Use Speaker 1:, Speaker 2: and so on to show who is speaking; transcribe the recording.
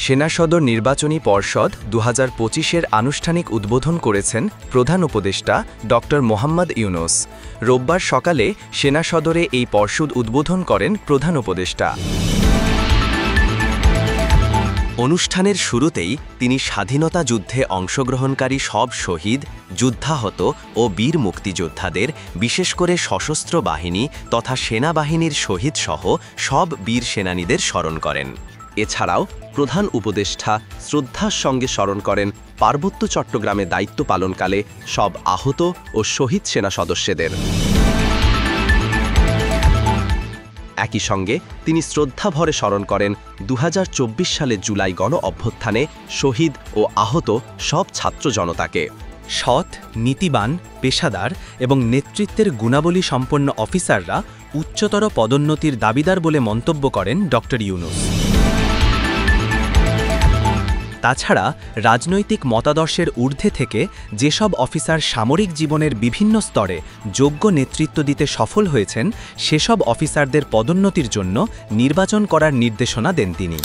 Speaker 1: সেনা সদর নির্বাচনী পর্ষদ 2025-এর আনুষ্ঠানিক উদ্বোধন করেছেন প্রধান উপদেষ্টা ড. মোহাম্মদ ইউনূস। রোববার সকালে সেনা সদরে এই পর্ষদ উদ্বোধন করেন প্রধান উপদেষ্টা। অনুষ্ঠানের শুরুতেই তিনি স্বাধীনতা যুদ্ধে অংশগ্রহণকারী সব শহীদ, যুদ্ধাহত ও বীর মুক্তিযোদ্ধাদের, বিশেষ করে সশস্ত্র বাহিনী তথা সেনাবাহিনীর শহীদসহ সব বীর সেনানীদের স্মরণ করেন। এছাড়াও প্রধান উপদেষ্টা শ্রদ্ধার সঙ্গে স্মরণ করেন পার্বত্য চট্টগ্রামে দায়িত্ব পালনকালে সব আহত ও শহীদ সেনা সদস্যদের। একই সঙ্গে তিনি শ্রদ্ধাভরে স্মরণ করেন 2024 সালের জুলাই গণ অভ্যুত্থানে শহীদ ও আহত সব ছাত্র জনতাকে।
Speaker 2: সৎ, নীতিবান, পেশাদার এবং নেতৃত্বের গুণাবলী সম্পন্ন অফিসাররা উচ্চতর পদোন্নতির দাবিদার বলে মন্তব্য করেন ড. ইউনূস। তাছাড়া রাজনৈতিক মতাদর্শের ঊর্ধ্বে থেকে যেসব অফিসার সামরিক জীবনের বিভিন্ন স্তরে যোগ্য নেতৃত্ব দিতে সফল হয়েছেন, সেসব অফিসারদের পদোন্নতির জন্য নির্বাচন করার নির্দেশনা দেন তিনি।